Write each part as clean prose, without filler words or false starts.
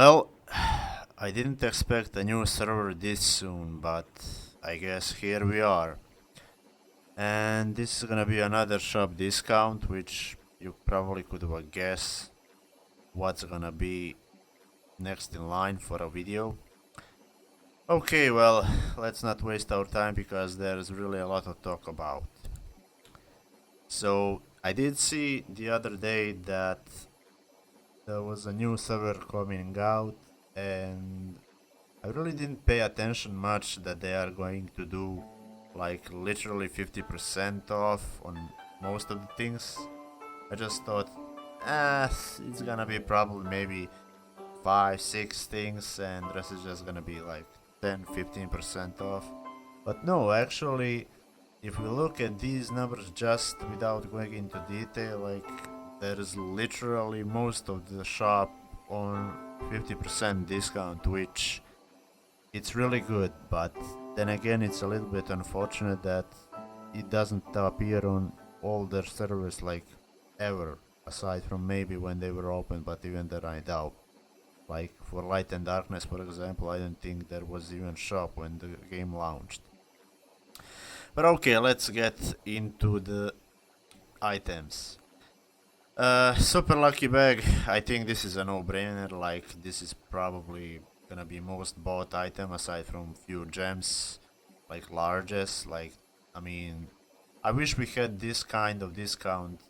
Well, I didn't expect a new server this soon, but I guess here we are. And this is gonna be another shop discount, which you probably could have guessed what's gonna be next in line for a video. Okay, well, let's not waste our time because there's really a lot to talk about. So, I did see the other day that there was a new server coming out, and I really didn't pay attention much that they are going to do like literally 50% off on most of the things. I just thought, it's gonna be probably maybe 5, 6 things, and the rest is just gonna be like 10, 15% off. But no, actually, if we look at these numbers just without going into detail, like there is literally most of the shop on 50% discount, which it's really good, but then again it's a little bit unfortunate that it doesn't appear on all their servers like ever, aside from maybe when they were open, but even then I doubt. Like for Light and Darkness, for example, I don't think there was even shop when the game launched. But okay, let's get into the items. Super lucky bag. I think this is a no-brainer. Like this is probably gonna be most bought item aside from few gems, like largest. Like I mean, I wish we had this kind of discount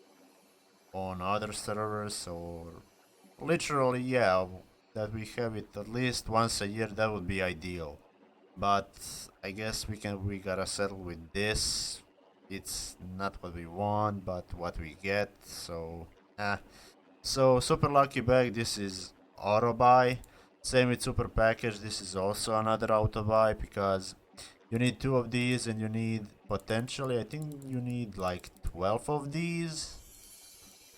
on other servers, or literally, yeah, that we have it at least once a year. That would be ideal. But I guess we gotta settle with this. It's not what we want, but what we get. So, eh. So super lucky bag. This is auto buy. Same with super package. This is also another auto buy because you need 2 of these, and you need potentially, I think you need like 12 of these.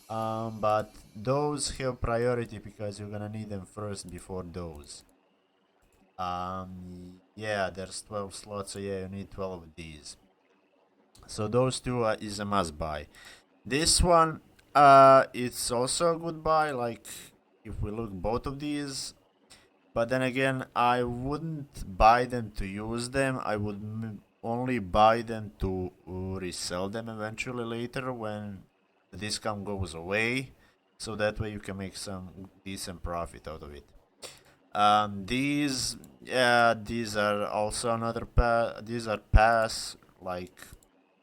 But those have priority because you're gonna need them first before those. Yeah, there's 12 slots, so yeah, you need 12 of these. So those two is a must buy. This one, it's also a good buy. Like if we look both of these, but then again, I wouldn't buy them to use them. I would only buy them to resell them eventually later when the discount goes away. So that way you can make some decent profit out of it. These are also another these are pass. Like,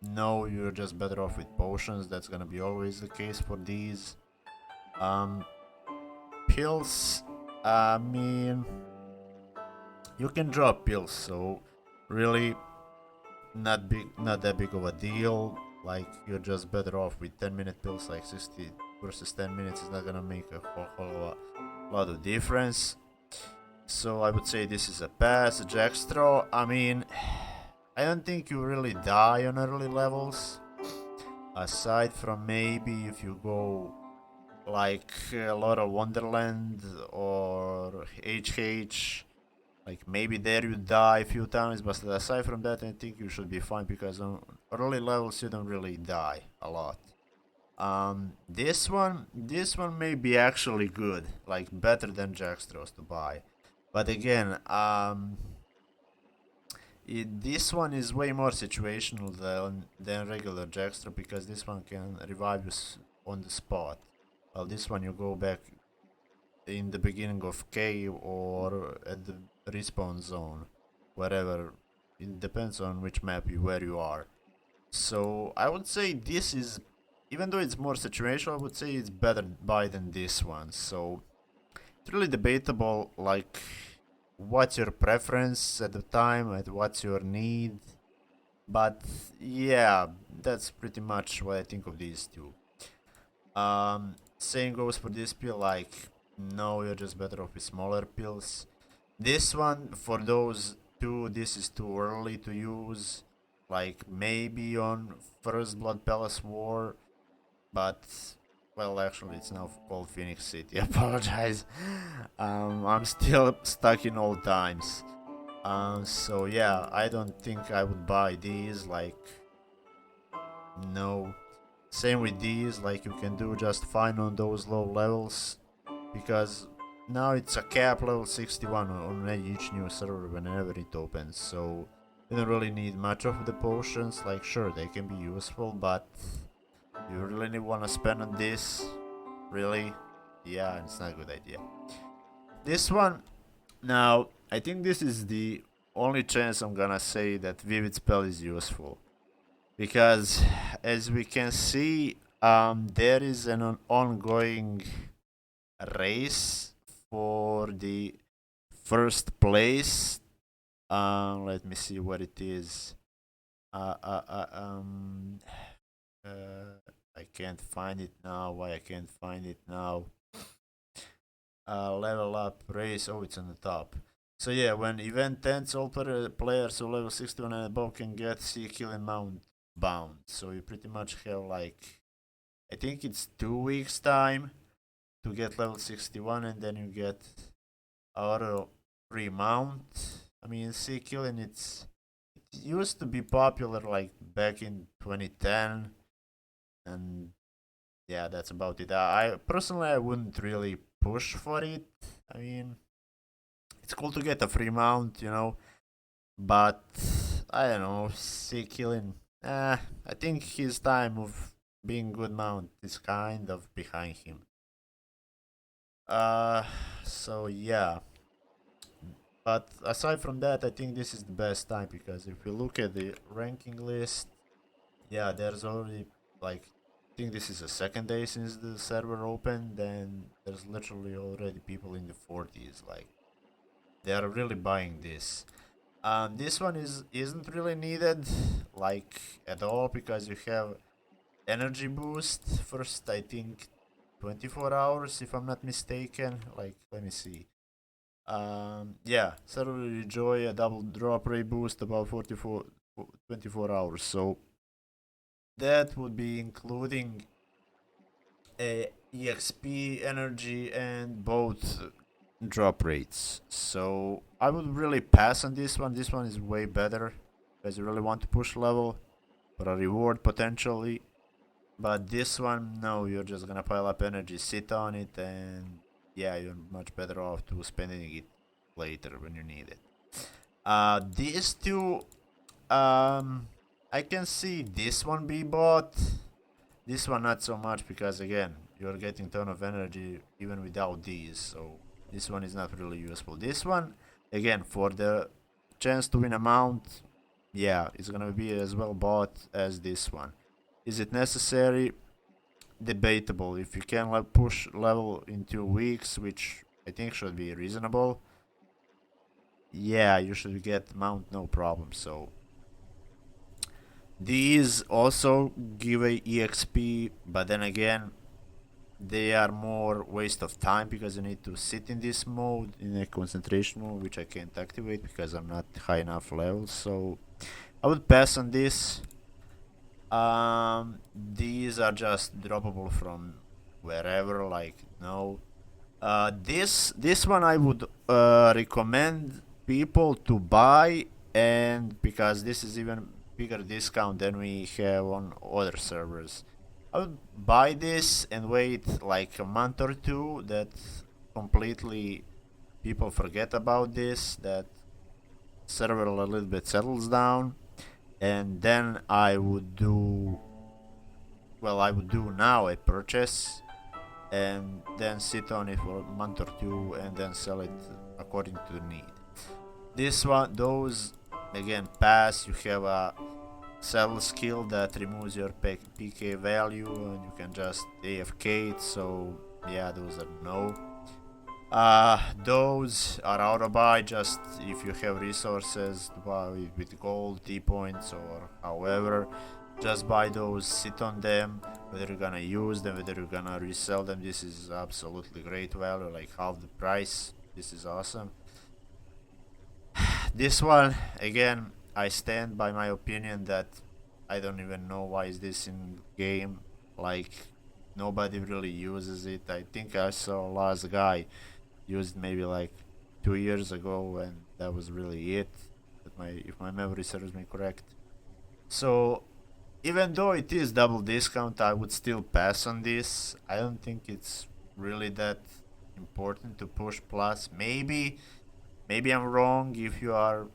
no, you're just better off with potions. That's gonna be always the case for these. Um, pills. I mean, you can drop pills, so really not that big of a deal. Like you're just better off with 10-minute pills. Like 60 versus 10 minutes is not gonna make a whole lot of difference. So I would say this is a pass. Jackstraw, I mean, I don't think you really die on early levels. Aside from maybe if you go like a lot of Wonderland or HH, like maybe there you die a few times, but aside from that I think you should be fine because on early levels you don't really die a lot. This one may be actually good, like better than Jackstraws to buy. But again, this one is way more situational than regular Jackstraw because this one can revive you on the spot. Well, this one you go back in the beginning of cave or at the respawn zone, wherever. It depends on which map where you are. So I would say this is, even though it's more situational, I would say it's better buy than this one. So it's really debatable, like what's your preference at the time and what's your need. But yeah, that's pretty much what I think of these two. Same goes for this pill, like no, you're just better off with smaller pills. This one, for those two, this is too early to use. Like maybe on First Blood Palace War, but well, actually, it's now called Phoenix City. I apologize. I'm still stuck in old times. So yeah, I don't think I would buy these. Like, no. Same with these. Like, you can do just fine on those low levels because now it's a cap level 61 on each new server whenever it opens, so you don't really need much of the potions. Like, sure, they can be useful, but you really want to spend on this? Really? Yeah, it's not a good idea. This one, now, I think this is the only chance I'm gonna say that Vivid Spell is useful. Because, as we can see, there is an ongoing race for the first place. Let me see what it is. Uh, uh, uh, um, I can't find it now. Why I can't find it now? Level up race. Oh, it's on the top. So yeah, when event ends, all players who level 61 and above can get sea killing mount bound. So you pretty much have like, I think it's 2 weeks time to get level 61, and then you get auto free mount. I mean, sea killing, it used to be popular like back in 2010, and yeah, that's about it. I personally, I wouldn't really push for it. I mean, it's cool to get a free mount, but I don't know, sea killing. I think his time of being good mount is kind of behind him. So yeah. But aside from that, I think this is the best time, because if we look at the ranking list, yeah, there's already like, I think this is the second day since the server opened, then there's literally already people in the 40s. Like, they are really buying this. This one isn't really needed, like, at all, because you have energy boost first, I think 24 hours if I'm not mistaken. Like, let me see. Yeah, server will enjoy a double drop rate boost about 24 hours. So that would be including EXP, energy, and both drop rates. So I would really pass on this one. This one is way better because you really want to push level for a reward potentially. But this one, no, you're just gonna pile up energy, sit on it, and yeah, you're much better off to spending it later when you need it. These two, I can see this one be bought. This one not so much, because again, you're getting ton of energy even without these, so this one is not really useful. This one, again, for the chance to win a mount, yeah, it's gonna be as well bought as this one. Is it necessary? Debatable. If you can push level in 2 weeks, which I think should be reasonable, yeah, you should get mount no problem. So these also give a EXP, but then again, they are more waste of time, because you need to sit in this mode, in a concentration mode, which I can't activate because I'm not high enough level. So I would pass on this. These are just droppable from wherever, like, no. This one I would recommend people to buy, and because this is even bigger discount than we have on other servers. I would buy this and wait like a month or two, that completely people forget about this, that server a little bit settles down, and then I would do now a purchase, and then sit on it for a month or two, and then sell it according to the need. This one, those, again, pass. You have a sell skill that removes your PK value, and you can just AFK it, so yeah, those are no. Those are auto buy, just if you have resources to buy with gold, T-points, or however. Just buy those, sit on them, whether you're gonna use them, whether you're gonna resell them. This is absolutely great value, like half the price. This is awesome. This one, again, I stand by my opinion that I don't even know why is this in game. Like, nobody really uses it. I think I saw last guy used maybe like 2 years ago, and that was really it. If my memory serves me correct. So even though it is double discount, I would still pass on this. I don't think it's really that important to push plus. Maybe I'm wrong. If you are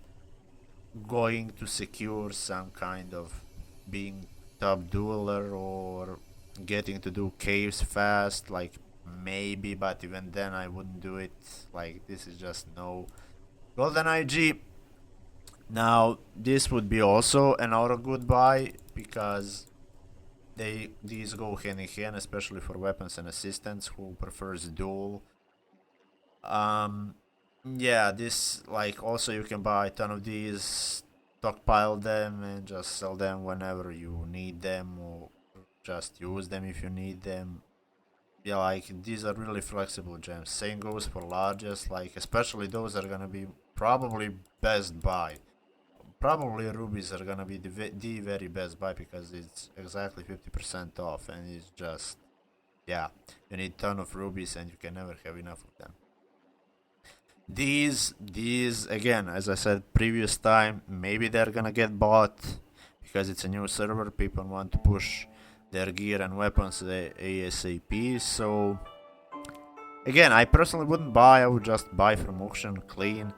going to secure some kind of being top dueler or getting to do caves fast, like maybe, but even then I wouldn't do it. Like, this is just no. Golden IG. Now this would be also another good buy because these go hand in hand, especially for weapons and assistants who prefers duel. Yeah, this, like, also you can buy a ton of these, stockpile them, and just sell them whenever you need them, or just use them if you need them. Yeah, like, these are really flexible gems. Same goes for largest, like, especially those are gonna be probably best buy. Probably rubies are gonna be the very best buy because it's exactly 50% off, and it's just, yeah, you need a ton of rubies and you can never have enough of them. These again, as I said previous time, maybe they're gonna get bought because it's a new server. People want to push their gear and weapons ASAP. So again, I personally wouldn't buy. I would just buy from auction, clean,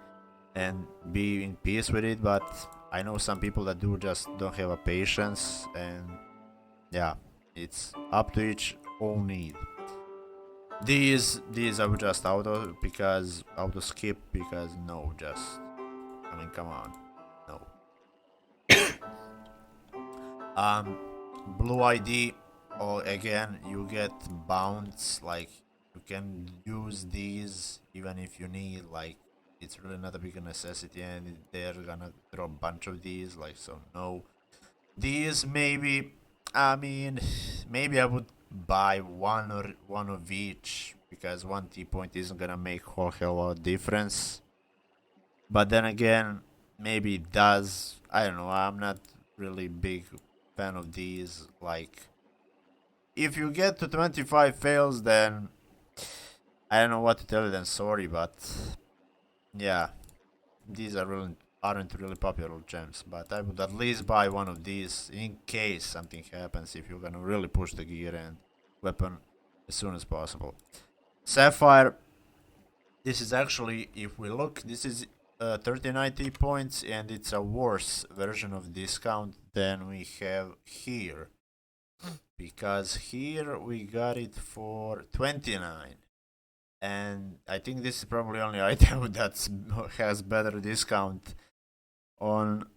and be in peace with it. But I know some people that do just don't have a patience, and yeah, it's up to each own need. These I would just auto skip because no, just, I mean, come on, no. Blue ID, or again, you get bounce, like, you can use these even if you need, like, it's really not a big necessity, and they're gonna drop a bunch of these, like, so no. These maybe, I mean, maybe I would buy one of each because one T point isn't gonna make a whole hell lot of difference. But then again, maybe it does. I don't know. I'm not really big fan of these. Like, if you get to 25 fails, then I don't know what to tell you. Then sorry, but yeah, these aren't really popular gems. But I would at least buy one of these in case something happens. If you're gonna really push the gear and weapon as soon as possible. Sapphire. This is actually, if we look, this is 3090 points, and it's a worse version of discount than we have here, because here we got it for 29, and I think this is probably only item that has better discount on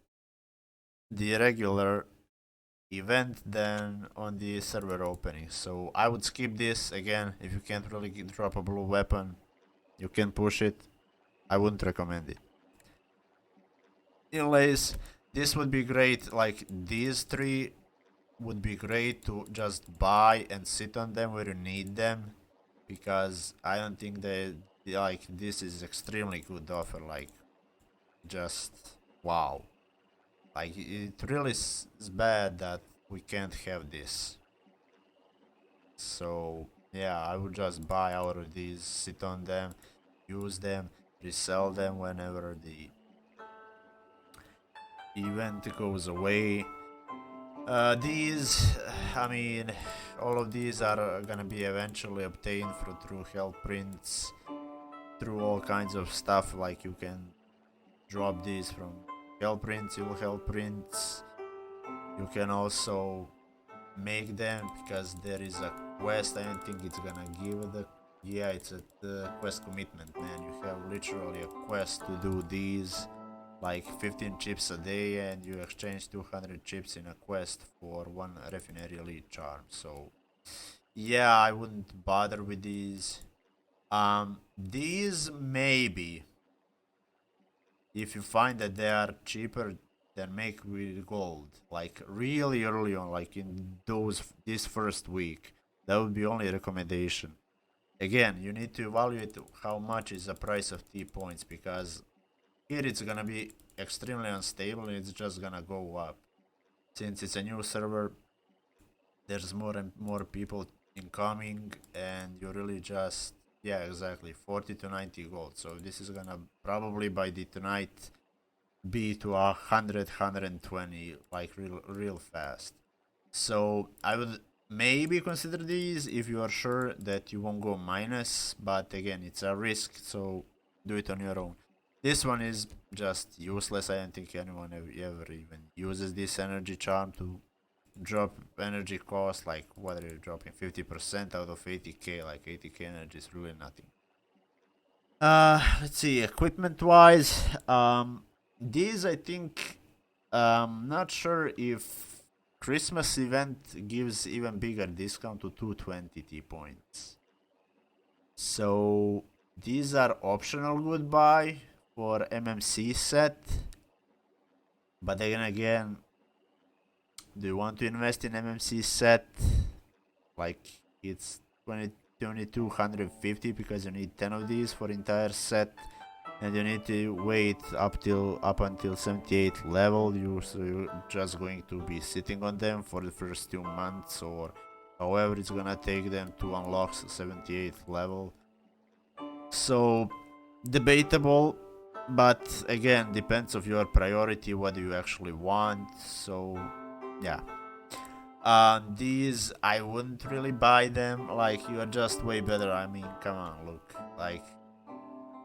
the regular event than on the server opening. So I would skip this. Again, if you can't really drop a blue weapon, you can push it. I wouldn't recommend it. Inlays, this would be great. Like, these three would be great to just buy and sit on them where you need them, because I don't think they, like, this is extremely good offer. Like, just wow. Like, it really is bad that we can't have this. So yeah, I would just buy out of these, sit on them, use them, resell them whenever the event goes away. These, I mean, all of these are gonna be eventually obtained through hell prints, through all kinds of stuff. Like, you can drop these from hell prints, evil hell prints. You can also make them because there is a quest. I don't think it's gonna give the, yeah, it's a quest commitment, man. You have literally a quest to do these, like 15 chips a day, and you exchange 200 chips in a quest for one refinery elite charm. So yeah, I wouldn't bother with these. These maybe, if you find that they are cheaper, then make with gold, like really early on, like in this first week. That would be only a recommendation. Again, you need to evaluate how much is the price of T points, because here it's gonna be extremely unstable and it's just gonna go up. Since it's a new server, there's more and more people incoming, and you really just, yeah, exactly, 40 to 90 gold. So this is gonna probably by the tonight be to 100, 120, like real fast. So I would maybe consider these if you are sure that you won't go minus, but again, it's a risk, so do it on your own. This one is just useless. I don't think anyone ever even uses this energy charm to drop energy cost. Like, what are you dropping? 50% out of 80k? Like, 80k energy is really nothing. Let's see, equipment wise, these I think, not sure if Christmas event gives even bigger discount to 220 T points. So these are optional goodbye for MMC set. But then again, do you want to invest in MMC set? Like, it's 2250 because you need 10 of these for entire set, and you need to wait up until 78 level. So you're just going to be sitting on them for the first 2 months, or however it's gonna take them to unlock 78 level. So debatable, but again, depends of your priority, what do you actually want. So yeah, these I wouldn't really buy them. Like, you are just way better. I mean, come on, look, like,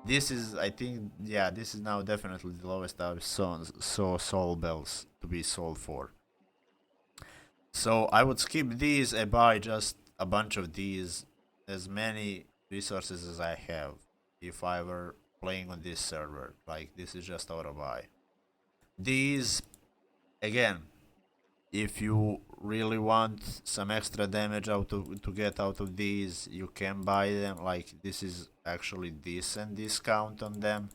this is, I think, yeah, this is now definitely the lowest I've saw soul bells to be sold for. So I would skip these and buy just a bunch of these, as many resources as I have, if I were playing on this server. Like, this is just auto buy. These, again, if you really want some extra damage to get out of these, you can buy them. Like, this is actually decent discount on them.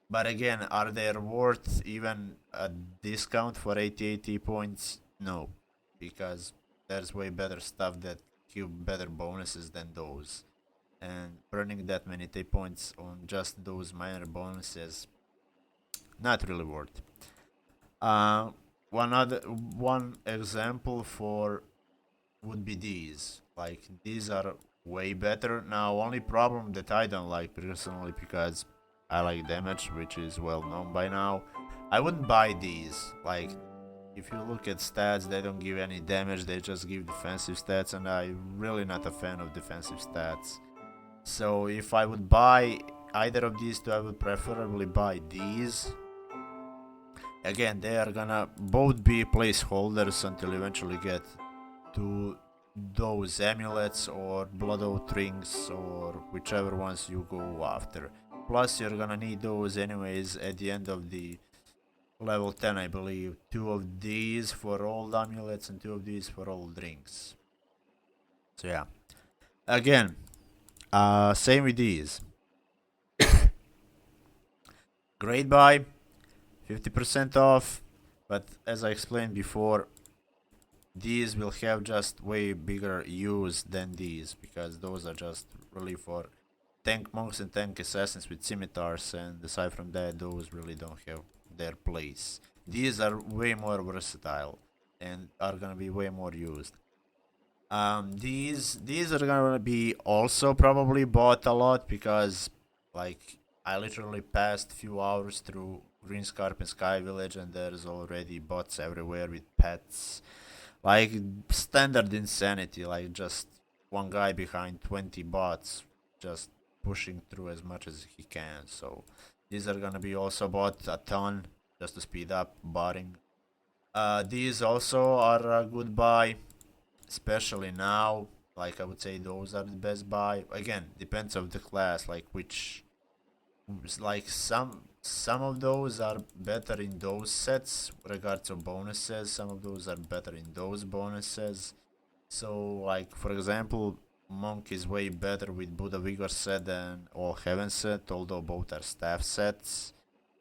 But again, are they worth even a discount for 80 points? No, because there's way better stuff that give better bonuses than those. And burning that many T points on just those minor bonuses, not really worth. One example for would be these. Like, these are way better. Now, only problem that I don't like personally, because I like damage, which is well known by now, I wouldn't buy these. Like, if you look at stats, they don't give any damage, they just give defensive stats, and I'm really not a fan of defensive stats. So if I would buy either of these two, I would preferably buy these. Again, they are gonna both be placeholders until you eventually get to those amulets or blood oath rings, or whichever ones you go after. Plus, you're gonna need those anyways at the end of the level 10, I believe. 2 of these for old amulets and 2 of these for old rings. So yeah, again, same with these. Great buy, 50% off, but as I explained before, these will have just way bigger use than these, because those are just really for tank monks and tank assassins with scimitars, and aside from that, those really don't have their place. These are way more versatile and are gonna be way more used. These are gonna be also probably bought a lot, because, like, I literally passed few hours through Green Scarp and Sky Village, and there's already bots everywhere with pets. Like, standard insanity, like just one guy behind 20 bots, just pushing through as much as he can. So these are gonna be also bought a ton, just to speed up botting. These also are a good buy, especially now. Like, I would say those are the best buy. Again, depends of the class, like which, like some of those are better in those sets regards to bonuses. Some of those are better in those bonuses. So, like, for example, Monk is way better with Buddha Vigor set than All Heaven set, although both are staff sets.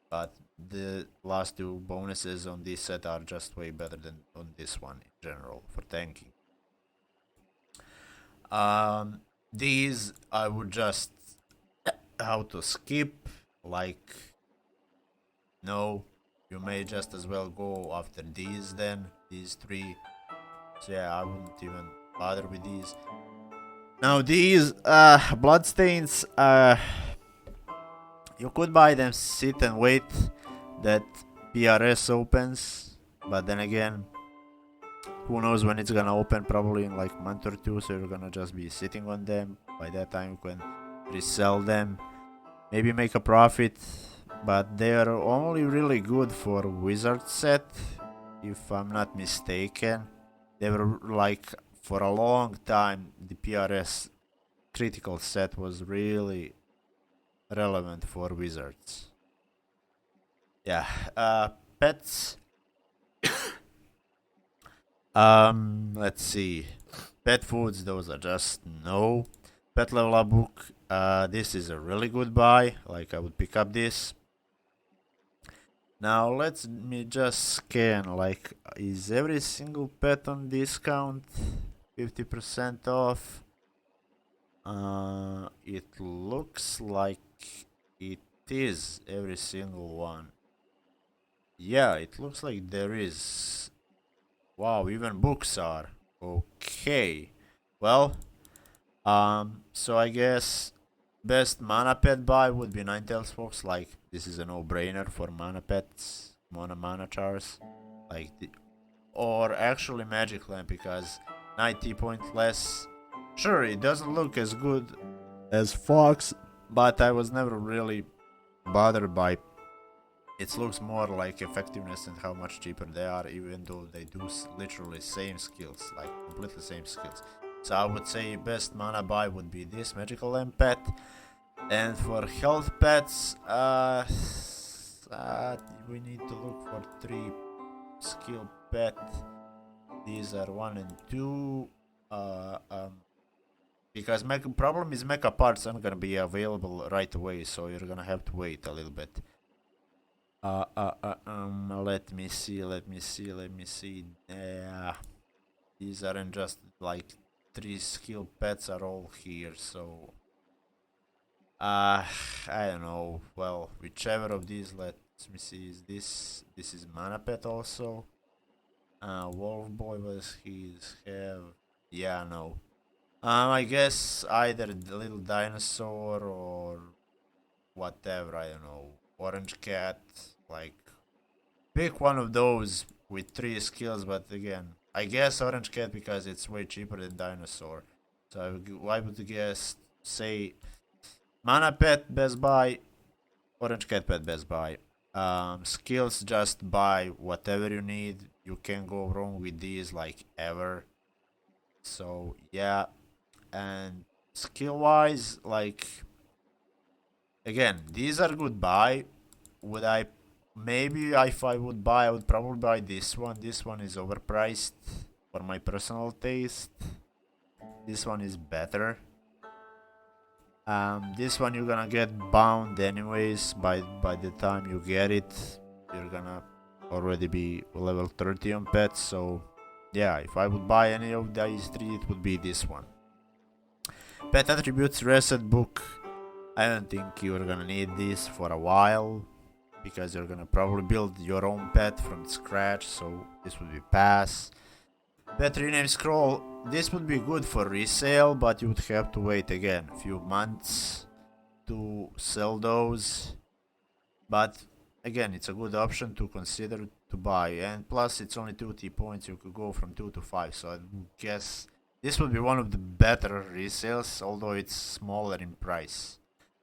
But the last 2 bonuses on this set are just way better than on this one in general for tanking. These I would just how to skip. Like, no, you may just as well go after these then, these 3. So yeah, I wouldn't even bother with these. Now these bloodstains, you could buy them, sit and wait that PRS opens, but then again, Who knows when it's gonna open, probably in like a month or two, so you're gonna just be sitting on them. By that time you can resell them, maybe make a profit, but they are only really good for wizard set, if I'm not mistaken. They were like, for a long time, the PRS critical set was really relevant for wizards. Yeah, pets. Let's see. Pet foods, those are just no. Pet level up book. This is a really good buy. Like, I would pick up this. Now let me just scan. Like, is every single pet on discount? 50% off. It looks like it is every single one. Yeah, it looks like there is. Wow, even books are. Okay. Well, so I guess best mana pet buy would be Ninetales Fox. Like, this is a no-brainer for mana pets, mana chars. Like, or actually Magic Lamp, because 90 point less. Sure, it doesn't look as good as Fox, but I was never really bothered by it. Looks more like effectiveness and how much cheaper they are, even though they do literally same skills, like completely same skills. So I would say best mana buy would be this Magical Lamp pet. And for health pets, we need to look for 3 skill pet. These are 1 and 2. Because problem is mecha parts aren't gonna be available right away, so you're gonna have to wait a little bit. Let me see. These aren't just like 3 skill pets are all here, so I don't know. Well, whichever of these, let me see. Is this is mana pet also? Wolf boy was his have. Yeah, no. I guess either the little dinosaur or whatever. I don't know. Orange cat. Like, pick one of those with 3 skills. But again, I guess orange cat because it's way cheaper than dinosaur. So I would guess say mana pet best buy, orange cat pet best buy. Skills just buy whatever you need. You can't go wrong with these like ever. So yeah, and skill wise, like, again, these are good buy. Would I maybe if I would buy, I would probably buy this one. This one is overpriced for my personal taste. This one is better. This one you're gonna get bound anyways. By the time you get it, you're gonna already be level 30 on pets. So yeah, if I would buy any of these 3, it would be this one. Pet attributes reset book. I don't think you're gonna need this for a while, because you're gonna probably build your own pet from scratch, so this would be pass. Pet rename scroll. This would be good for resale, but you would have to wait again a few months to sell those. But again, it's a good option to consider to buy, and plus it's only 2 T points. You could go from 2 to 5, so I guess this would be one of the better resales, although it's smaller in price.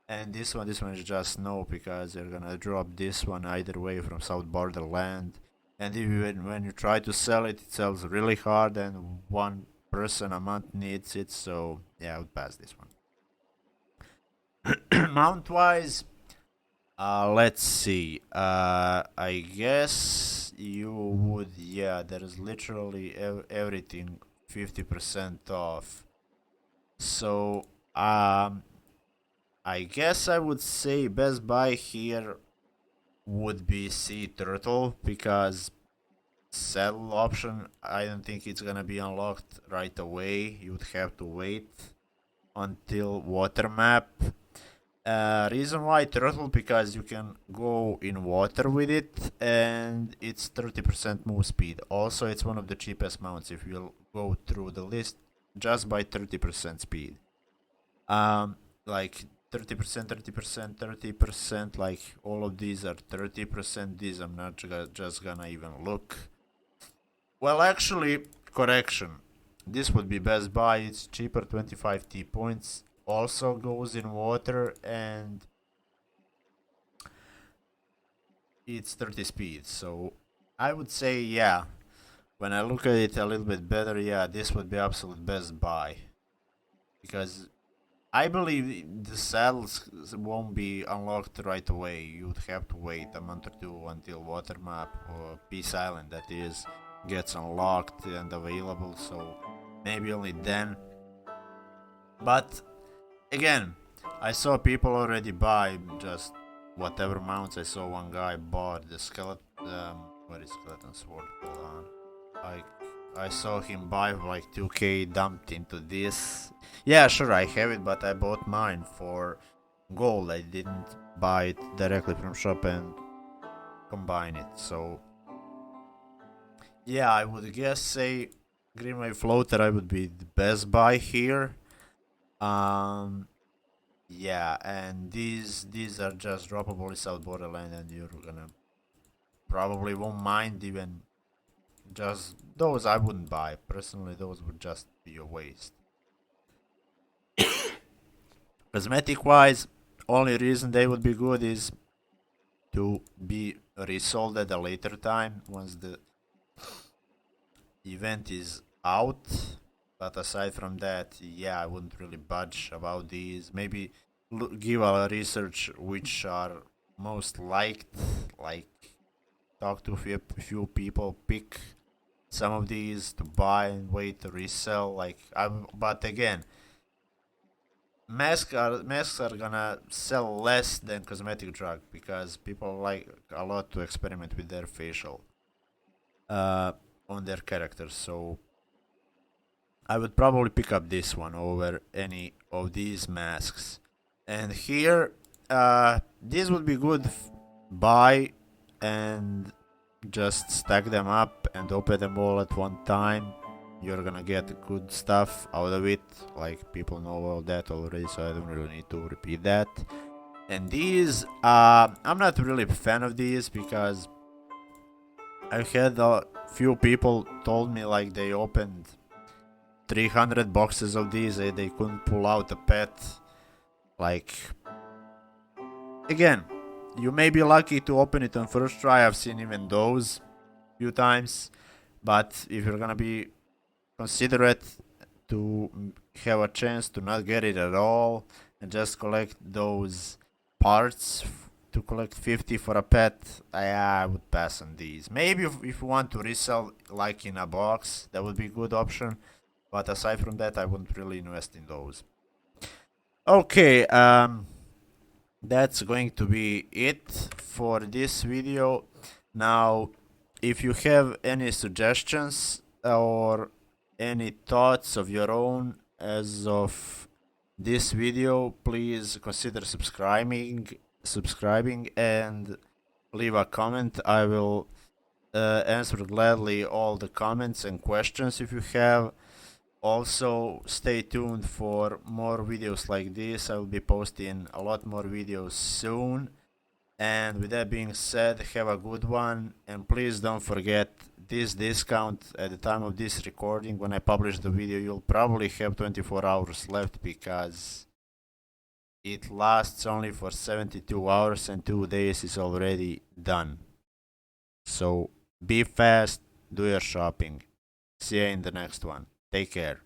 And this one is just no, because you're gonna drop this one either way from South Borderland. And even when you try to sell it, it sells really hard, and 1 person a month needs it. So yeah, I would pass this one. Mount wise, let's see. I guess you would. Yeah, there's literally everything 50% off. So I guess I would say best buy here would be Sea Turtle, because saddle option, I don't think it's gonna be unlocked right away. You would have to wait until water map. Reason why Turtle, because you can go in water with it, and it's 30% move speed. Also, it's one of the cheapest mounts if you go through the list, just by 30% speed. Like 30%, 30%, 30%, like all of these are 30%. These I'm not just gonna even look. Well, actually, correction. This would be best buy. It's cheaper, 25 T points. Also goes in water and it's 30 speed. So I would say, yeah, when I look at it a little bit better, yeah, this would be absolute best buy. Because I believe the saddles won't be unlocked right away. You'd have to wait a month or two until Water Map or Peace Island, that is, gets unlocked and available. So maybe only then. But again, I saw people already buy just whatever mounts. I saw one guy bought the skeleton. What is skeleton sword? Hold on. I saw him buy like 2k dumped into this. Yeah, sure, I have it, but I bought mine for gold. I didn't buy it directly from shop and combine it. So yeah, I would guess say Greenway Floater I would be the best buy here. Yeah, and these are just droppable in South Borderland, and you're gonna probably won't mind even just those. I wouldn't buy personally. Those would just be a waste. Cosmetic wise, only reason they would be good is to be resold at a later time once the event is out. But aside from that, yeah, I wouldn't really budge about these. Maybe give a research which are most liked, like talk to a few people, pick some of these to buy and wait to resell. But again, masks are gonna sell less than cosmetic drug because people like a lot to experiment with their facial on their characters. So I would probably pick up this one over any of these masks. And here, this would be good buy and just stack them up and open them all at one time. You're gonna get good stuff out of it. Like, people know all that already, so I don't really need to repeat that. And these, I'm not really a fan of these because I've had a few people told me like they opened 300 boxes of these and they couldn't pull out a pet. Like, again, you may be lucky to open it on first try. I've seen even those few times. But if you're gonna be considerate to have a chance to not get it at all and just collect those parts to collect 50 for a pet, I would pass on these. Maybe if you want to resell like in a box, that would be a good option. But aside from that, I wouldn't really invest in those. Okay, that's going to be it for this video. Now, if you have any suggestions or any thoughts of your own as of this video, please consider subscribing and leave a comment. I will answer gladly all the comments and questions if you have. Also, stay tuned for more videos like this. I will be posting a lot more videos soon. And with that being said, have a good one. And please don't forget this discount at the time of this recording. When I publish the video, you'll probably have 24 hours left because it lasts only for 72 hours and 2 days is already done. So be fast, do your shopping. See you in the next one. Take care.